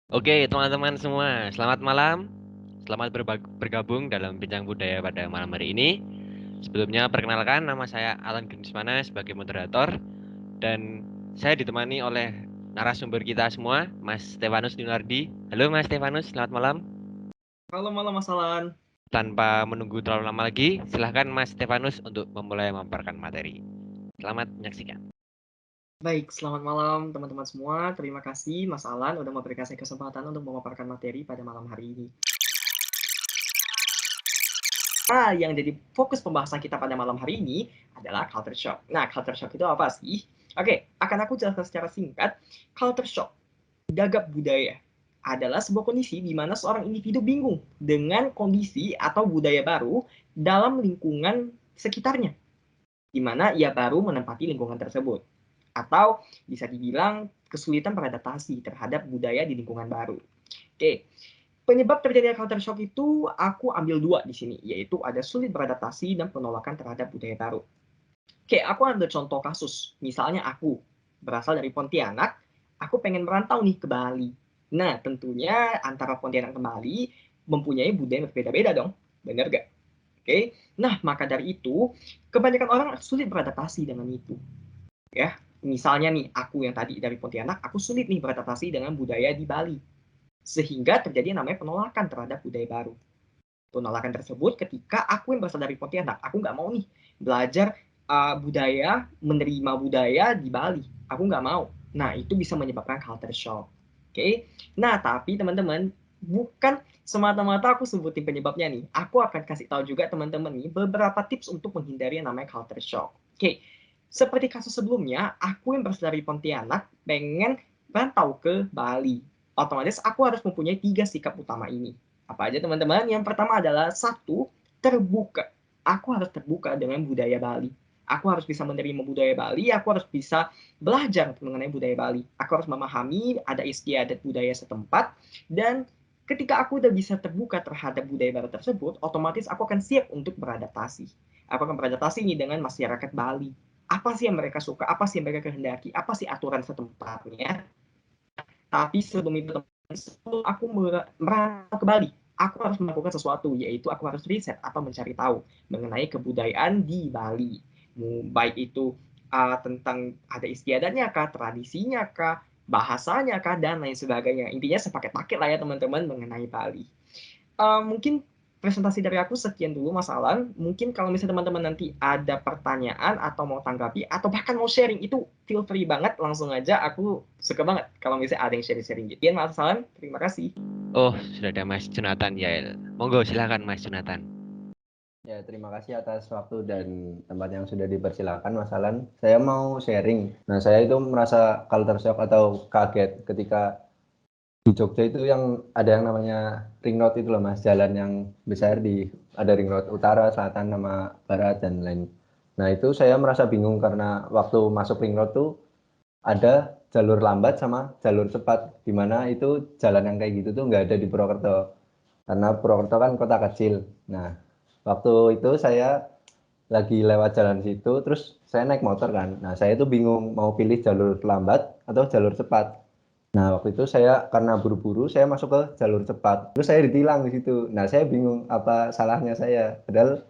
Oke, teman-teman semua, selamat malam. Selamat bergabung dalam Bincang Budaya pada malam hari ini. Sebelumnya, perkenalkan nama saya Alan Grinsmana sebagai moderator dan saya ditemani oleh narasumber kita semua, Mas Stefanus Dinardi. Halo Mas Stefanus, selamat malam. Halo malam Mas Alan. Tanpa menunggu terlalu lama lagi, silahkan Mas Stefanus untuk memulai memaparkan materi. Selamat menyaksikan. Baik, selamat malam teman-teman semua. Terima kasih Mas Alan udah memberikan saya kesempatan untuk memaparkan materi pada malam hari ini. Nah, yang jadi fokus pembahasan kita pada malam hari ini adalah culture shock. Nah, culture shock itu apa sih? Oke, akan aku jelaskan secara singkat. Culture shock, gagap budaya, adalah sebuah kondisi di mana seorang individu bingung dengan kondisi atau budaya baru dalam lingkungan sekitarnya, di mana ia baru menempati lingkungan tersebut. Atau bisa dibilang kesulitan beradaptasi terhadap budaya di lingkungan baru. Oke, penyebab terjadinya culture shock itu aku ambil dua di sini, yaitu ada sulit beradaptasi dan penolakan terhadap budaya baru. Oke, aku ambil contoh kasus. Misalnya aku berasal dari Pontianak, aku pengen merantau nih ke Bali. Nah, tentunya antara Pontianak ke Bali mempunyai budaya yang berbeda-beda dong. Bener gak? Oke, nah maka dari itu kebanyakan orang sulit beradaptasi dengan itu. Ya, misalnya nih aku yang tadi dari Pontianak, aku sulit nih beradaptasi dengan budaya di Bali, sehingga terjadi yang namanya penolakan terhadap budaya baru. Penolakan tersebut ketika aku yang berasal dari Pontianak, aku nggak mau nih belajar budaya, menerima budaya di Bali, aku nggak mau. Nah, itu bisa menyebabkan culture shock. Oke, nah tapi teman-teman, bukan semata-mata aku sebutin penyebabnya nih, aku akan kasih tahu juga teman-teman nih beberapa tips untuk menghindari yang namanya culture shock. Oke, seperti kasus sebelumnya, aku yang berasal dari Pontianak pengen rantau ke Bali. Otomatis aku harus mempunyai 3 sikap utama ini. Apa aja teman-teman? Yang pertama adalah satu, terbuka. Aku harus terbuka dengan budaya Bali. Aku harus bisa menerima budaya Bali, aku harus bisa belajar mengenai budaya Bali. Aku harus memahami ada istiadat budaya setempat, dan ketika aku udah bisa terbuka terhadap budaya baru tersebut, otomatis aku akan siap untuk beradaptasi. Aku akan beradaptasi ini dengan masyarakat Bali. Apa sih yang mereka suka, apa sih yang mereka kehendaki, apa sih aturan setempatnya. Tapi sebelum itu, sebelum aku merantau ke Bali, aku harus melakukan sesuatu, yaitu aku harus riset atau mencari tahu mengenai kebudayaan di Bali. Baik itu tentang ada istiadatnya kah, tradisinya kah, bahasanya kah, dan lain sebagainya. Intinya sepaket-paket lah ya teman-teman mengenai Bali. Mungkin presentasi dari aku sekian dulu Mas Alan. Mungkin kalau misalnya teman-teman nanti ada pertanyaan atau mau tanggapi atau bahkan mau sharing, itu feel free banget, langsung aja. Aku suka banget kalau misalnya ada yang sharing-sharing gitu. Ya Mas Alan, terima kasih. Oh, sudah ada Mas Jonathan Yael. Monggo, silakan Mas Jonathan. Ya, terima kasih atas waktu dan tempat yang sudah dipersilakan, Mas Alan. Saya mau sharing. Nah, saya itu merasa culture shock atau kaget ketika di Jogja itu ada yang namanya ring road itu loh, Mas. Jalan yang besar ada ring road utara, selatan, sama barat, dan lain. Nah, itu saya merasa bingung karena waktu masuk ring road tuh ada jalur lambat sama jalur cepat, di mana itu jalan yang kayak gitu tuh nggak ada di Purwokerto. Karena Purwokerto kan kota kecil. Nah, waktu itu saya lagi lewat jalan situ, terus saya naik motor kan. Nah, saya itu bingung mau pilih jalur lambat atau jalur cepat. Nah, waktu itu saya karena buru-buru, saya masuk ke jalur cepat. Terus saya ditilang di situ. Nah, saya bingung apa salahnya saya. Padahal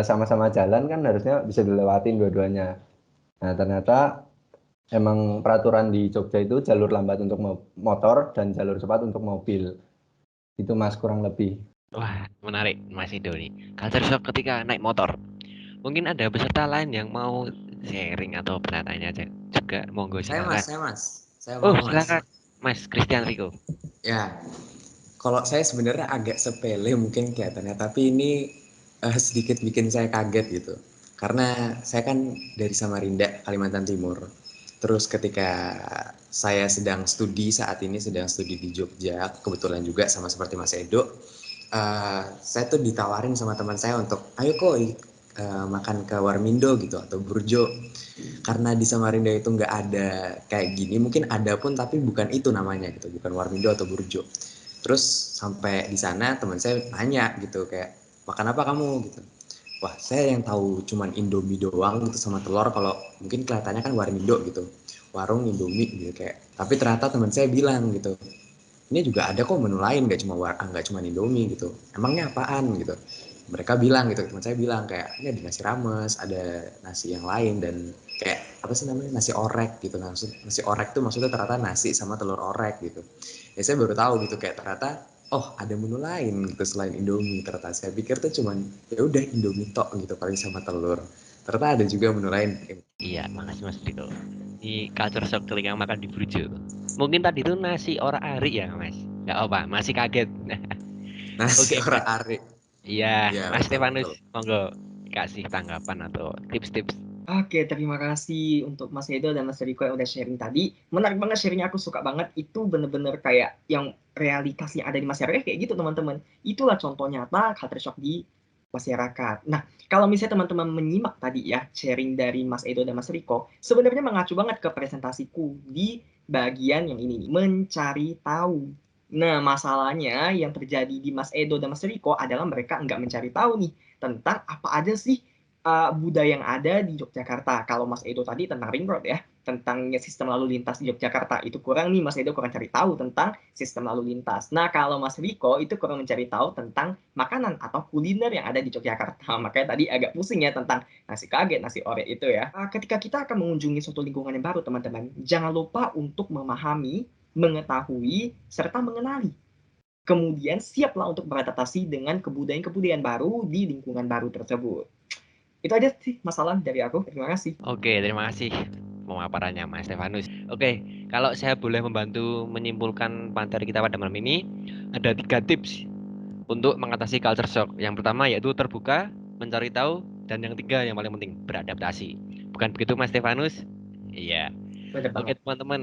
sama-sama jalan kan harusnya bisa dilewatin dua-duanya. Nah, ternyata emang peraturan di Jogja itu jalur lambat untuk motor dan jalur cepat untuk mobil. Itu Mas kurang lebih. Wah, menarik Mas Indo nih. Culture shock ketika naik motor. Mungkin ada peserta lain yang mau sharing atau bertanya aja juga. Monggo silakan. Saya Oh, mau mas. silakan Mas Christian Rico. Ya, kalau saya sebenarnya agak sepele mungkin kelihatannya, tapi ini sedikit bikin saya kaget gitu. Karena saya kan dari Samarinda, Kalimantan Timur. Terus ketika saya sedang studi saat ini sedang studi di Jogja, kebetulan juga sama seperti Mas Edo, saya tuh ditawarin sama teman saya untuk ayo kok makan ke Warmindo gitu atau Burjo. Karena di Samarinda itu nggak ada kayak gini, mungkin ada pun tapi bukan itu namanya gitu, bukan Warmindo atau Burjo. Terus sampai di sana teman saya nanya gitu kayak makan apa kamu gitu. Wah, saya yang tahu cuman Indomie doang gitu sama telur, kalau mungkin kelihatannya kan Warmindo gitu, warung Indomie gitu kayak. Tapi ternyata teman saya bilang gitu, ini juga ada kok menu lain, nggak cuma Indomie gitu. Emangnya apaan gitu? Mereka bilang gitu, teman saya bilang kayak ini ada nasi rames, ada nasi yang lain dan kayak apa sih namanya nasi orek gitu. Nasi orek tuh maksudnya ternyata nasi sama telur orek gitu. Ya saya baru tahu gitu kayak ternyata oh ada menu lain gitu selain Indomie. Ternyata saya pikir tuh cuman ya udah Indomie tok gitu paling sama telur. Ternyata ada juga menu lain. Iya, makasih Mas Diko. Ini culture shock ketika makan di Burjo. Mungkin tadi itu nasi ora ari ya Mas. Nggak apa, masih kaget. Nasi Oke, orek ari. iya, Ya Mas betul Stefanus, betul. monggo kasih tanggapan atau tips-tips. Oke, terima kasih untuk Mas Edo dan Mas Riko yang udah sharing tadi. Menarik banget sharingnya, aku suka banget. Itu bener-bener kayak yang realitas yang ada di masyarakat kayak gitu teman-teman. Itulah contoh nyata culture shock di masyarakat. Nah, kalau misalnya teman-teman menyimak tadi ya sharing dari Mas Edo dan Mas Riko, sebenarnya mengacu banget ke presentasiku di bagian yang ini nih, mencari tahu. Nah, masalahnya yang terjadi di Mas Edo dan Mas Riko adalah mereka nggak mencari tahu nih tentang apa aja sih budaya yang ada di Yogyakarta. Kalau Mas Edo tadi tentang ring road ya, tentang sistem lalu lintas di Yogyakarta, itu kurang nih Mas Edo kurang cari tahu tentang sistem lalu lintas. Nah, kalau Mas Riko itu kurang mencari tahu tentang makanan atau kuliner yang ada di Yogyakarta. Makanya tadi agak pusing ya tentang nasi kaget, nasi orek itu ya. Ketika kita akan mengunjungi suatu lingkungan yang baru, teman-teman, jangan lupa untuk memahami, mengetahui, serta mengenali. Kemudian siaplah untuk beradaptasi dengan kebudayaan-kebudayaan baru di lingkungan baru tersebut. Itu aja sih masalah dari aku. Terima kasih. Oke, terima kasih pemaparannya Mas Stefanus. Oke, kalau saya boleh membantu menyimpulkan materi kita pada malam ini, ada 3 tips untuk mengatasi culture shock. Yang pertama yaitu terbuka, mencari tahu, dan yang 3 yang paling penting beradaptasi. Bukan begitu Mas Stefanus? Iya. Benar Oke banget. teman-teman,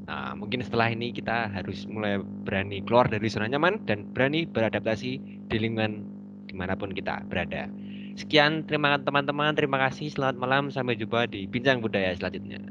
nah, mungkin setelah ini kita harus mulai berani keluar dari zona nyaman dan berani beradaptasi di lingkungan dimanapun kita berada. Sekian, terima teman-teman, terima kasih, selamat malam, sampai jumpa di Bincang Budaya selanjutnya.